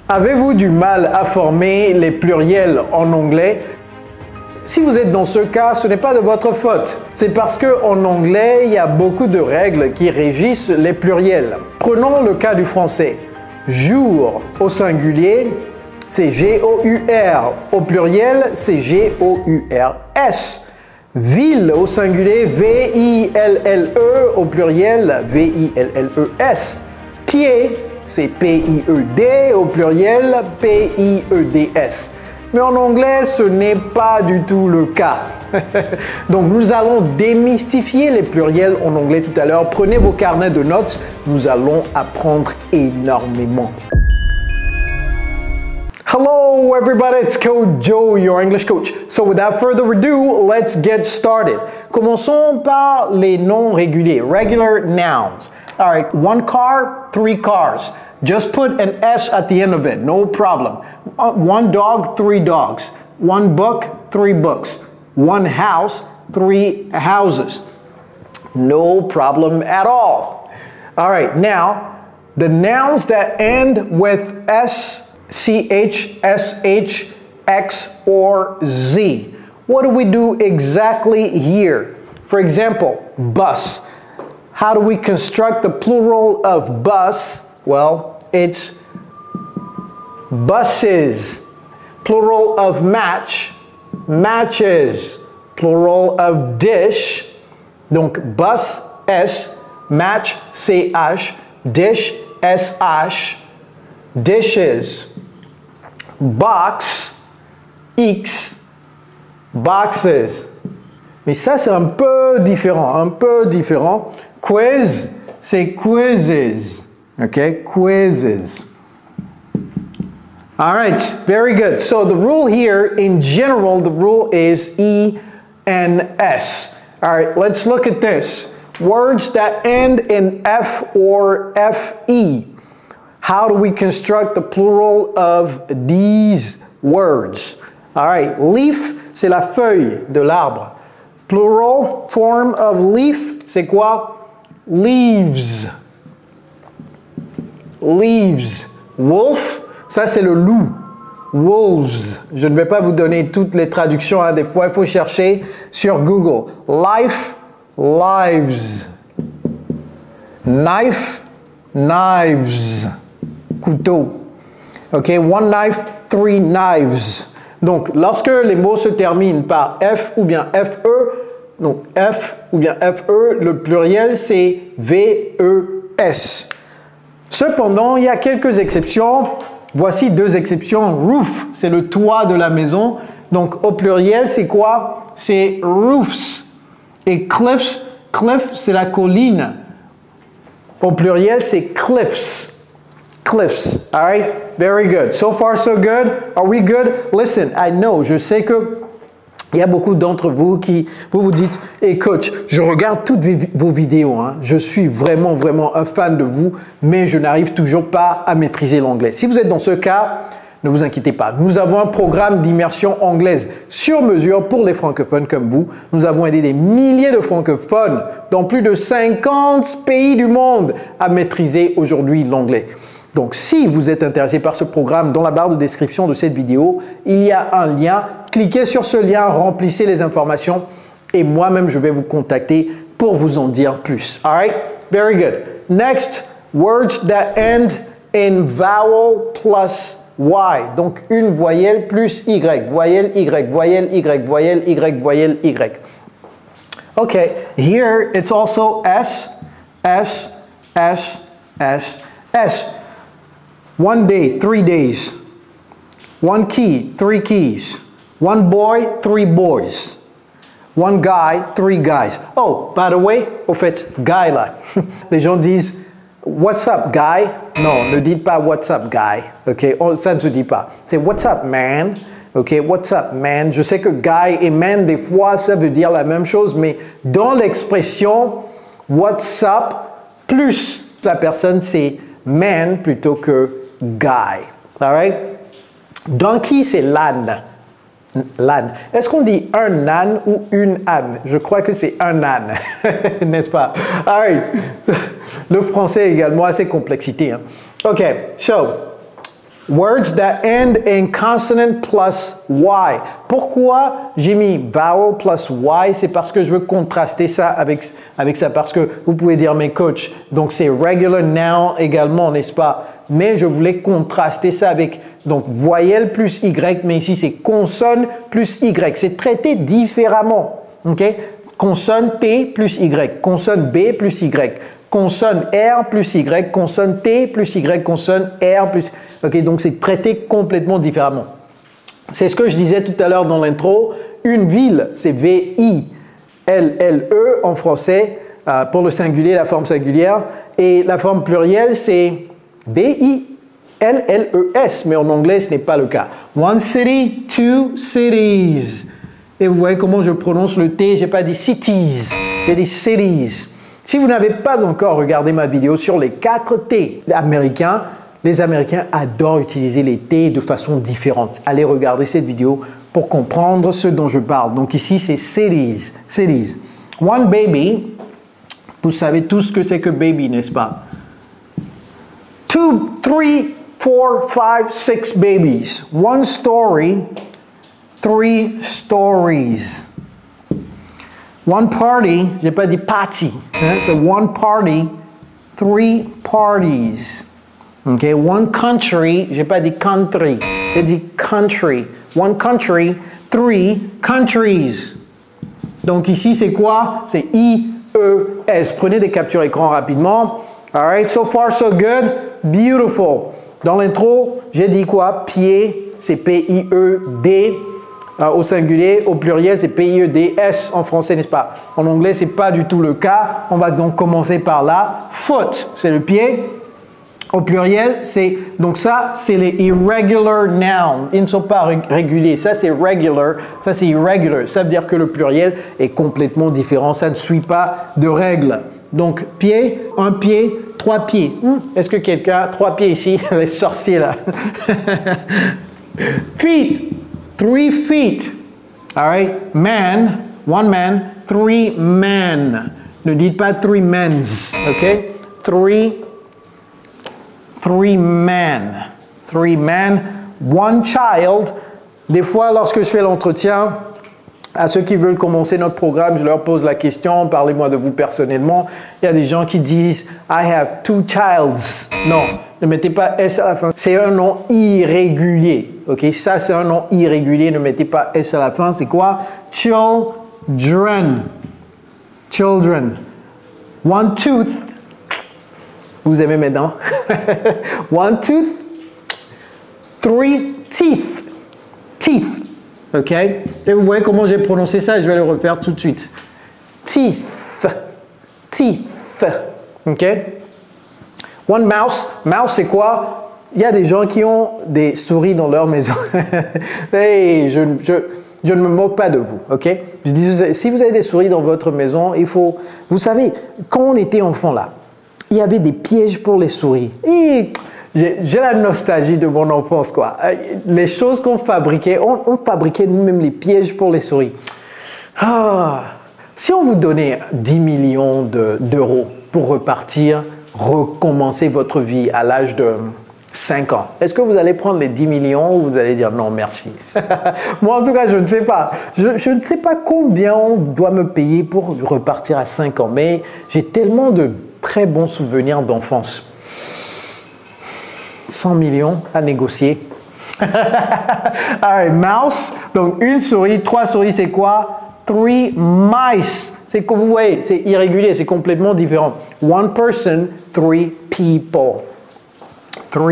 Avez-vous du mal à former les pluriels en anglais? Si vous êtes dans ce cas, ce n'est pas de votre faute. C'est parce qu'en anglais, il y a beaucoup de règles qui régissent les pluriels. Prenons le cas du français. Jour au singulier, c'est G-O-U-R. Au pluriel, c'est G-O-U-R-S. Ville au singulier, V-I-L-L-E. Au pluriel, V-I-L-L-E-S. Pied, c'est P-I-E-D. Au pluriel, P-I-E-D-S. Mais en anglais, ce n'est pas du tout le cas. Donc, nous allons démystifier les pluriels en anglais tout à l'heure. Prenez vos carnets de notes, nous allons apprendre énormément. Hello everybody, it's Coach Joe, your English coach. So without further ado, let's get started. Commençons par les noms réguliers, regular nouns. All right, one car, three cars. Just put an S at the end of it, no problem. One dog, three dogs. One book, three books. One house, three houses. No problem at all. All right, now, the nouns that end with S, CH, SH, X, or Z. What do we do exactly here? For example, bus. How do we construct the plural of bus? Well, it's buses. Plural of match, matches. Plural of dish, donc bus, S, match, CH, dish, SH, dishes. Box, X, boxes. Mais ça, c'est un peu différent, Quiz, c'est quizzes. Okay, quizzes. All right, very good. So the rule here, in general, the rule is E and S. All right, let's look at this. Words that end in F or FE. How do we construct the plural of these words? All right, leaf, c'est la feuille de l'arbre. Plural form of leaf, c'est quoi? Leaves. Leaves. Wolf, ça c'est le loup. Wolves. Je ne vais pas vous donner toutes les traductions, hein. Des fois il faut chercher sur Google. Life, lives. Knife, knives. Couteau. Ok, one knife, three knives. Donc lorsque les mots se terminent par F ou bien FE, donc F ou bien FE, le pluriel c'est VES. Cependant, il y a quelques exceptions. Voici deux exceptions. Roof, c'est le toit de la maison. Donc, au pluriel, c'est quoi? C'est roofs. Et cliffs, cliff, c'est la colline. Au pluriel, c'est cliffs. Cliffs. All right? Very good. So far, so good. Are we good? Listen, I know, je sais que il y a beaucoup d'entre vous qui vous dites « Hey coach, je regarde toutes vos vidéos, hein. Je suis vraiment un fan de vous, mais je n'arrive toujours pas à maîtriser l'anglais. » Si vous êtes dans ce cas, ne vous inquiétez pas. Nous avons un programme d'immersion anglaise sur mesure pour les francophones comme vous. Nous avons aidé des milliers de francophones dans plus de 50 pays du monde à maîtriser aujourd'hui l'anglais. Donc, si vous êtes intéressé par ce programme, dans la barre de description de cette vidéo, il y a un lien. Cliquez sur ce lien, remplissez les informations et moi-même, je vais vous contacter pour vous en dire plus. All right? Very good. Next, words that end in vowel plus Y. Donc, une voyelle plus Y. Voyelle Y, voyelle Y, voyelle Y, voyelle Y. Okay, here it's also S, S, S, S, S. One day, 3 days. One key, 3 keys. One boy, 3 boys. One guy, 3 guys. Oh, by the way, au fait, guy là. Les gens disent what's up, guy? Non, ne dites pas what's up, guy. Ok, ça ne se dit pas. C'est what's up, man? Ok, what's up, man? Je sais que guy et man, des fois, ça veut dire la même chose, mais dans l'expression what's up, plus la personne, c'est man plutôt que guy. All right? Donkey, c'est l'âne. L'âne. Est-ce qu'on dit un âne ou une âne? Je crois que c'est un âne, n'est-ce pas? All right. Le français également a ses complexités. Hein. OK, so, Words that end in consonant plus Y. Pourquoi j'ai mis vowel plus Y? C'est parce que je veux contraster ça avec ça. Parce que vous pouvez dire, mais coach, donc c'est regular noun également, n'est-ce pas? Mais je voulais contraster ça avec, donc voyelle plus Y, mais ici c'est consonne plus Y. C'est traité différemment. Ok? Consonne T plus Y, consonne B plus Y, consonne R plus Y, consonne T plus Y, consonne R plus... Ok, donc c'est traité complètement différemment. C'est ce que je disais tout à l'heure dans l'intro. Une ville, c'est V-I-L-L-E en français, pour le singulier, la forme singulière. Et la forme plurielle, c'est V-I-L-L-E-S, mais en anglais, ce n'est pas le cas. One city, two cities. Et vous voyez comment je prononce le T, je n'ai pas dit cities, j'ai dit cities. Si vous n'avez pas encore regardé ma vidéo sur les 4 T américains, les Américains adorent utiliser les T de façon différente. Allez regarder cette vidéo pour comprendre ce dont je parle. Donc ici, c'est cities, cities. One baby, vous savez tous ce que c'est que baby, n'est-ce pas? 2, 3, 4, 5, 6 babies. One story, 3 stories. One party, j'ai pas dit party, hein? C'est one party, 3 parties. Okay, one country, j'ai pas dit country, j'ai dit country. One country, 3 countries. Donc ici, c'est quoi? C'est I-E-S. Prenez des captures écran rapidement. All right, so far so good. Beautiful. Dans l'intro, j'ai dit quoi? Pied, c'est P-I-E-D. Au singulier, au pluriel, c'est P-I-E-D-S en français, n'est-ce pas? En anglais, c'est pas du tout le cas. On va donc commencer par là. Foot, c'est le pied. Au pluriel, c'est donc ça, c'est les irregular nouns. Ils ne sont pas réguliers. Ça, c'est regular. Ça, c'est irregular. Ça veut dire que le pluriel est complètement différent. Ça ne suit pas de règles. Donc, pied, un pied, 3 pieds. Est-ce que quelqu'un a 3 pieds ici? Les sorciers là. Feet, 3 feet. All right. Man, 1 man, 3 men. Ne dites pas 3 men's. OK? 3 men. 3 men. 1 child. Des fois, lorsque je fais l'entretien, à ceux qui veulent commencer notre programme, je leur pose la question, parlez-moi de vous personnellement. Il y a des gens qui disent « I have 2 childs ». Non, ne mettez pas S à la fin. C'est un nom irrégulier. Ok, ça c'est un nom irrégulier, ne mettez pas S à la fin. C'est quoi? Children. Children. 1 tooth. Vous aimez mes dents? 1 tooth. 3 teeth. Teeth. OK? Et vous voyez comment j'ai prononcé ça? Je vais le refaire tout de suite. Teeth. Teeth. OK? 1 mouse. Mouse, c'est quoi? Il y a des gens qui ont des souris dans leur maison. Hey, je ne me moque pas de vous. OK? Je dis, si vous avez des souris dans votre maison, il faut... Vous savez, quand on était enfant là, il y avait des pièges pour les souris. Et j'ai la nostalgie de mon enfance, quoi. Les choses qu'on fabriquait, on fabriquait nous-mêmes les pièges pour les souris. Ah, si on vous donnait 10 millions d'euros pour repartir, recommencer votre vie à l'âge de 5 ans, est-ce que vous allez prendre les 10 millions ou vous allez dire non, merci? Moi, en tout cas, je ne sais pas. Je ne sais pas combien on doit me payer pour repartir à 5 ans, mais j'ai tellement de très bons souvenirs d'enfance. 100 millions à négocier. Alright, mouse. Donc, une souris, 3 souris, c'est quoi? 3 mice. C'est que vous voyez, c'est irrégulier, c'est complètement différent. 1 person, 3 people. 3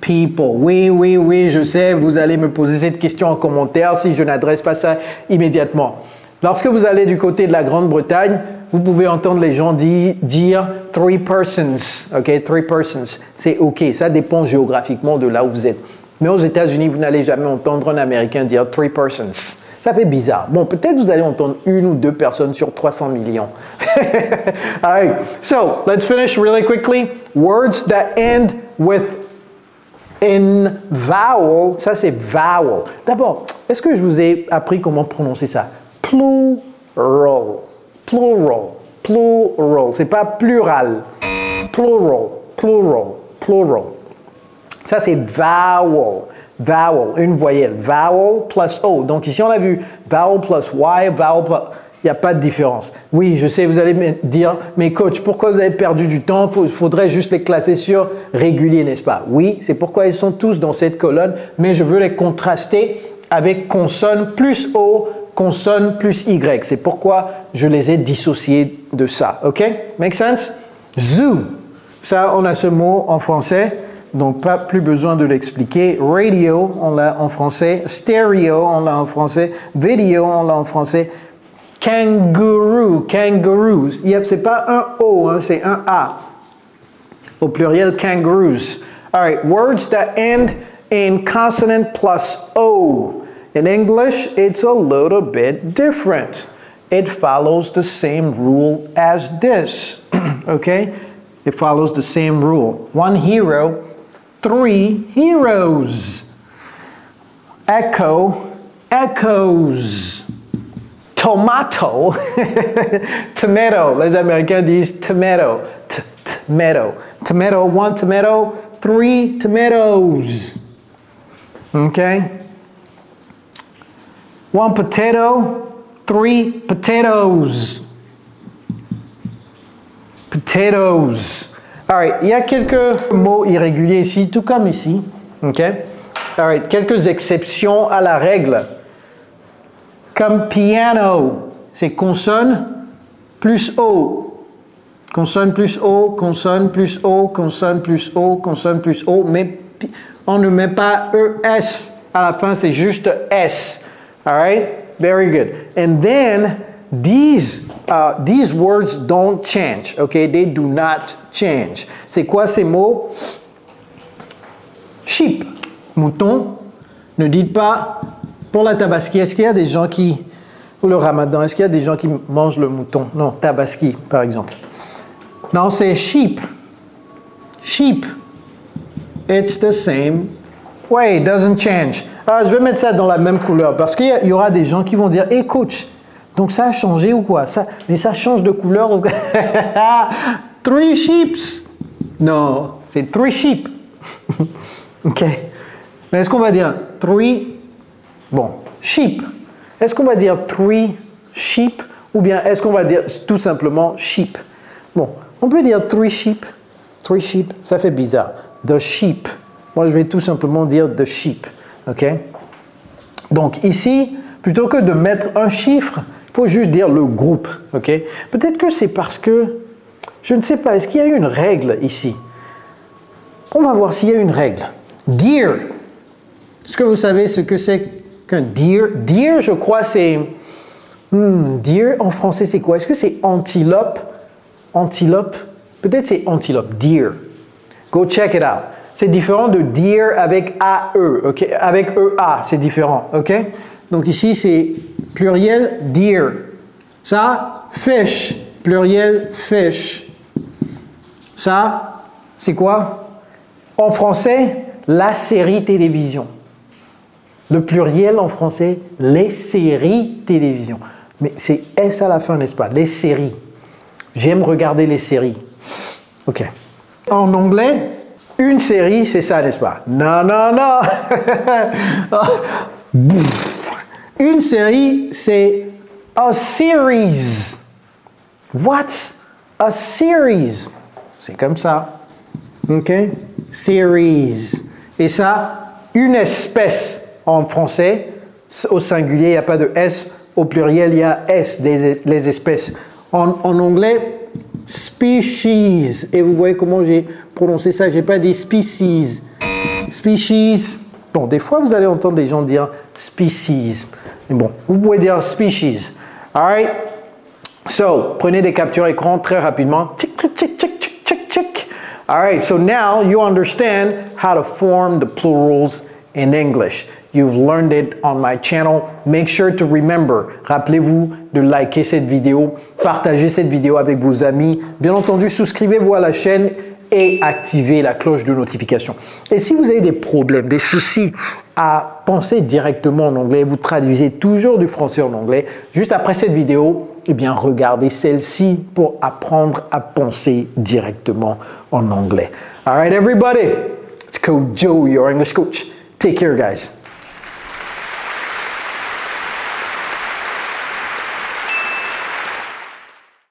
people. Oui, oui, oui, je sais, vous allez me poser cette question en commentaire si je n'adresse pas ça immédiatement. Lorsque vous allez du côté de la Grande-Bretagne, vous pouvez entendre les gens dire 3 persons, ok, 3 persons, c'est ok, ça dépend géographiquement de là où vous êtes. Mais aux États-Unis, vous n'allez jamais entendre un Américain dire 3 persons. Ça fait bizarre. Bon, peut-être vous allez entendre 1 ou 2 personnes sur 300 millions. All right, so let's finish really quickly. Words that end with in vowel, ça c'est vowel. D'abord, est-ce que je vous ai appris comment prononcer ça? Plural. Plural, plural, c'est pas plural. Plural, plural, plural. Ça, c'est vowel. Vowel, une voyelle. Vowel plus O. Donc ici, on a vu vowel plus Y, vowel plus... Il n'y a pas de différence. Oui, je sais, vous allez me dire, mais coach, pourquoi vous avez perdu du temps? Il faudrait juste les classer sur régulier, n'est-ce pas? Oui, c'est pourquoi ils sont tous dans cette colonne, mais je veux les contraster avec consonne plus O, consonne plus Y. C'est pourquoi je les ai dissociés de ça. OK? Make sense? Zoo. Ça, on a ce mot en français, donc pas plus besoin de l'expliquer. Radio, on l'a en français. Stereo, on l'a en français. Video, on l'a en français. Kangaroo, kangaroos. Yep, c'est pas un O, hein, c'est un A. Au pluriel, kangaroos. All right, words that end in consonant plus O. In English, it's a little bit different. It follows the same rule as this. Okay? It follows the same rule. One hero, 3 heroes. Echo, echoes. Tomato, tomato. Les Américains disent tomato, tomato. Tomato, 1 tomato, 3 tomatoes. Okay? 1 potato, 3 potatoes. Potatoes. All right, il y a quelques mots irréguliers ici, tout comme ici. Okay? All right, quelques exceptions à la règle. Comme piano, c'est consonne plus O. Consonne plus O, consonne plus O, consonne plus O, consonne plus O, mais on ne met pas ES à la fin, c'est juste S. All right? Very good. And then these words don't change. Okay? They do not change. C'est quoi ces mots? Sheep, mouton. Ne dites pas pour la tabaski. Est-ce qu'il y a des gens qui, pour le ramadan, est-ce qu'il y a des gens qui mangent le mouton? Non, tabaski, par exemple. Non, c'est sheep. Sheep. It's the same way. It doesn't change. Alors, je vais mettre ça dans la même couleur parce qu'il y aura des gens qui vont dire, hey coach, donc ça a changé ou quoi? Mais ça change de couleur ou quoi? 3 sheeps. Non, c'est 3 sheep. OK. Mais est-ce qu'on va dire 3... Bon, sheep. Est-ce qu'on va dire 3 sheep ou bien est-ce qu'on va dire tout simplement sheep? Bon, on peut dire 3 sheep. 3 sheep, ça fait bizarre. The sheep. Moi, je vais tout simplement dire the sheep. OK? Donc ici, plutôt que de mettre un chiffre, il faut juste dire le groupe. OK? Peut-être que c'est parce que, je ne sais pas, est-ce qu'il y a une règle ici? On va voir s'il y a une règle. Deer. Est-ce que vous savez ce que c'est qu'un deer? Deer, je crois, c'est... deer, en français, c'est quoi? Est-ce que c'est antilope? Antilope? Peut-être c'est antilope. Deer. Go check it out. C'est différent de deer avec AE, ok? Avec EA, c'est différent, ok? Donc ici, c'est pluriel deer. Ça, fish, pluriel fish. Ça, c'est quoi? En français, la série télévision. Le pluriel en français, les séries télévision. Mais c'est S à la fin, n'est-ce pas? Les séries. J'aime regarder les séries. Ok. En anglais, une série, c'est ça, n'est-ce pas? Non, non, non. Une série, c'est a series. What's a series? C'est comme ça. OK? Series. Et ça, une espèce en français, au singulier, il n'y a pas de S. Au pluriel, il y a S, les espèces. En anglais, species. Et vous voyez comment j'ai prononcé ça. Je n'ai pas dit species. Species. Bon, des fois, vous allez entendre des gens dire species. Mais bon, vous pouvez dire species. All right? So, prenez des captures écran très rapidement. Tick, tick, tick, tick, tick, tick, tick. All right, so now you understand how to form the plurals in English. You've learned it on my channel. Make sure to remember. Rappelez-vous de liker cette vidéo, partager cette vidéo avec vos amis. Bien entendu, souscrivez-vous à la chaîne et activez la cloche de notification. Et si vous avez des problèmes, des soucis à penser directement en anglais, vous traduisez toujours du français en anglais, juste après cette vidéo, eh bien, regardez celle-ci pour apprendre à penser directement en anglais. All right, everybody. It's Coach Joe, your English coach. Take care, guys.